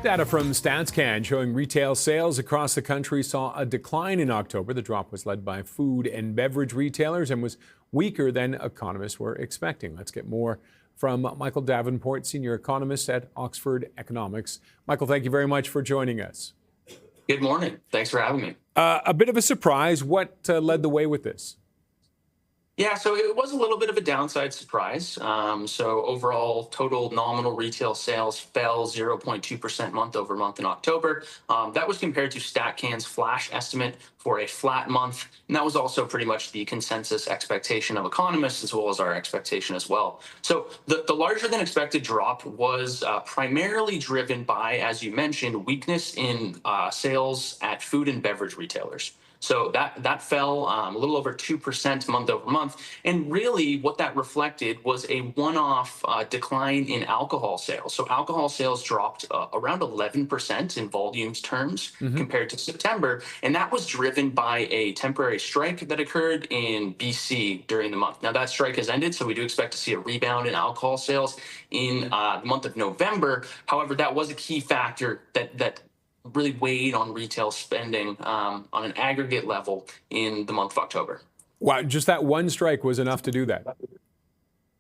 Data from StatsCan showing retail sales across the country saw a decline in October. The drop was led by food and beverage retailers and was weaker than economists were expecting. Let's get more from Michael Davenport, senior economist at Oxford Economics. Michael, thank you very much for joining us. Good morning. Thanks for having me. A bit of a surprise. What led the way with this? Yeah, so it was a little bit of a downside surprise. So overall, total nominal retail sales fell 0.2% month over month in October. That was compared to StatsCan's flash estimate for a flat month. And that was also pretty much the consensus expectation of economists, as well as our expectation as well. So the larger than expected drop was primarily driven by, as you mentioned, weakness in sales at food and beverage retailers. So that fell a little over 2% month over month. And really what that reflected was a one-off decline in alcohol sales. So alcohol sales dropped around 11% in volumes terms compared to September. And that was driven by a temporary strike that occurred in BC during the month. Now that strike has ended, so we do expect to see a rebound in alcohol sales in the month of November. However, that was a key factor that really weighed on retail spending on an aggregate level in the month of October. Wow, just that one strike was enough to do that.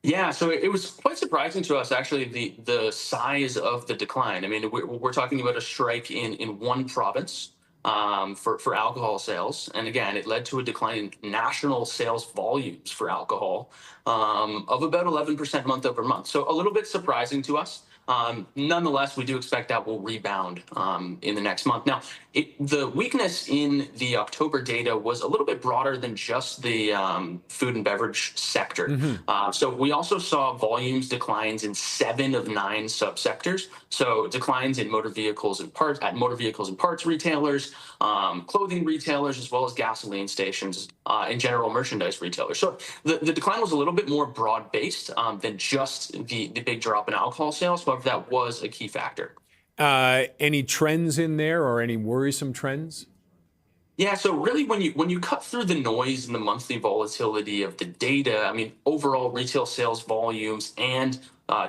Yeah, so it was quite surprising to us, actually, the size of the decline. I mean, we're talking about a strike in one province for alcohol sales. And again, it led to a decline in national sales volumes for alcohol of about 11% month over month. So a little bit surprising to us. Nonetheless, we do expect that will rebound in the next month. Now, the weakness in the October data was a little bit broader than just the food and beverage sector. So we also saw volumes declines in 7 of 9 subsectors. So declines in motor vehicles and parts retailers, clothing retailers, as well as gasoline stations and general merchandise retailers. So the decline was a little bit more broad-based than just the big drop in alcohol sales. However, that was a key factor. Any trends in there or any worrisome trends? Yeah, so really when you cut through the noise and the monthly volatility of the data, I mean, overall retail sales volumes and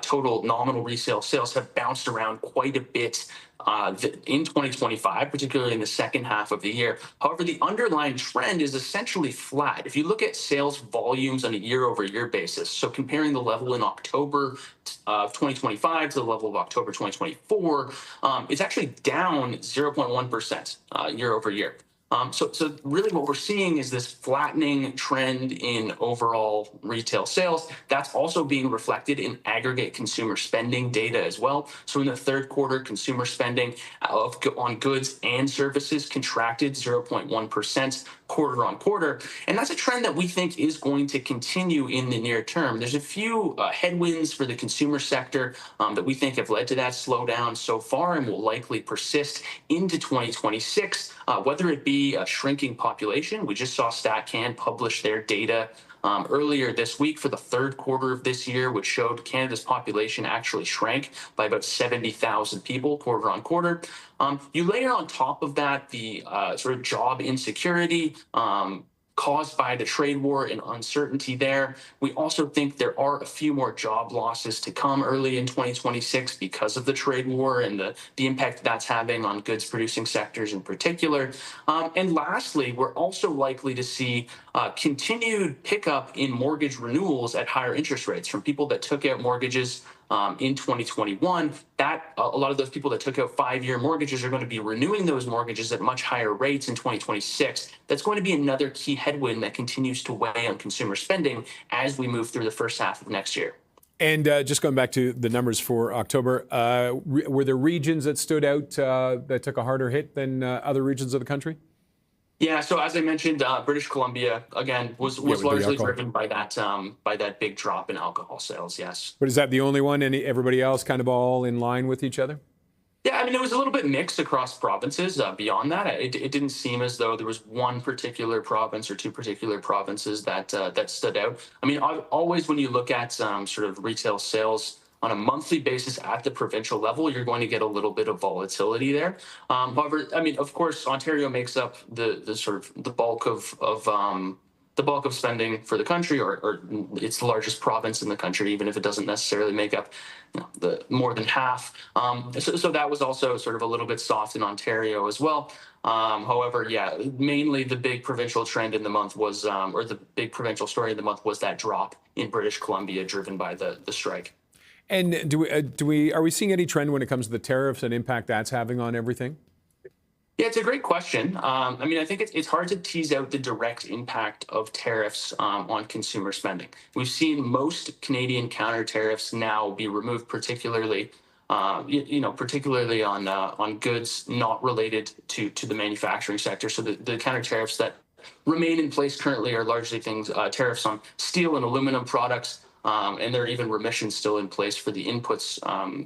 total nominal resale sales have bounced around quite a bit in 2025, particularly in the second half of the year. However, the underlying trend is essentially flat. If you look at sales volumes on a year-over-year basis, so comparing the level in October of 2025 to the level of October 2024, it's actually down 0.1% year over year. So really what we're seeing is this flattening trend in overall retail sales. That's also being reflected in aggregate consumer spending data as well. So in the third quarter, consumer spending on goods and services contracted 0.1% quarter on quarter. And that's a trend that we think is going to continue in the near term. There's a few headwinds for the consumer sector that we think have led to that slowdown so far and will likely persist into 2026, whether it be a shrinking population. We just saw StatsCan publish their data earlier this week for the third quarter of this year, which showed Canada's population actually shrank by about 70,000 people quarter on quarter. You layer on top of that the sort of job insecurity caused by the trade war and uncertainty there. We also think there are a few more job losses to come early in 2026 because of the trade war and the impact that's having on goods producing sectors in particular. And lastly, we're also likely to see continued pickup in mortgage renewals at higher interest rates from people that took out mortgages in 2021. That a lot of those people that took out 5-year mortgages are going to be renewing those mortgages at much higher rates in 2026. That's going to be another key headwind that continues to weigh on consumer spending as we move through the first half of next year. And just going back to the numbers for October, were there regions that stood out that took a harder hit than other regions of the country? Yeah, so as I mentioned, British Columbia again was largely driven by that big drop in alcohol sales. Yes. But is that the only one? Everybody else kind of all in line with each other? Yeah, I mean, it was a little bit mixed across provinces. Beyond that, it didn't seem as though there was one particular province or two particular provinces that stood out. I mean, always when you look at sort of retail sales on a monthly basis at the provincial level, you're going to get a little bit of volatility there. However, I mean, of course, Ontario makes up the sort of the bulk of the bulk of spending for the country, or it's the largest province in the country, even if it doesn't necessarily make up the more than half. So that was also sort of a little bit soft in Ontario as well. However, yeah, mainly the big provincial trend in the month was, or the big provincial story in the month was that drop in British Columbia driven by the strike. And are we seeing any trend when it comes to the tariffs and impact that's having on everything? Yeah, it's a great question. I mean, I think it's hard to tease out the direct impact of tariffs on consumer spending. We've seen most Canadian counter tariffs now be removed, particularly, particularly on goods not related to the manufacturing sector. So the counter tariffs that remain in place currently are largely tariffs on steel and aluminum products. And there are even remissions still in place for the inputs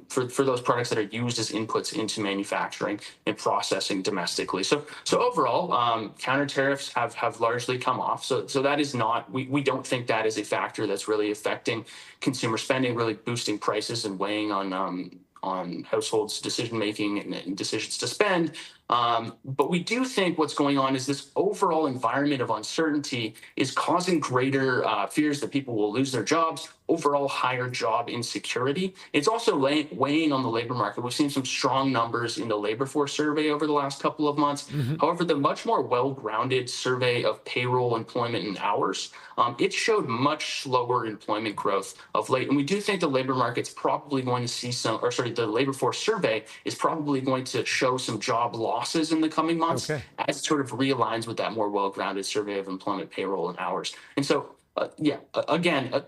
for those products that are used as inputs into manufacturing and processing domestically. So overall, counter tariffs have largely come off. So that is not, we don't think that is a factor that's really affecting consumer spending, really boosting prices and weighing on households' decision making and decisions to spend. But we do think what's going on is this overall environment of uncertainty is causing greater fears that people will lose their jobs, overall higher job insecurity. It's also weighing on the labor market. We've seen some strong numbers in the labor force survey over the last couple of months. However, the much more well-grounded survey of payroll, employment, and hours, it showed much slower employment growth of late. And we do think the labor market's probably going to see the labor force survey is probably going to show some job losses in the coming months as it sort of realigns with that more well-grounded survey of employment, payroll, and hours. And so,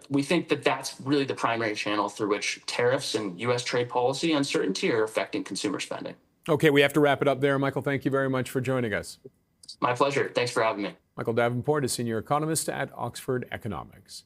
we think that that's really the primary channel through which tariffs and U.S. trade policy uncertainty are affecting consumer spending. Okay, we have to wrap it up there. Michael, thank you very much for joining us. My pleasure. Thanks for having me. Michael Davenport is senior economist at Oxford Economics.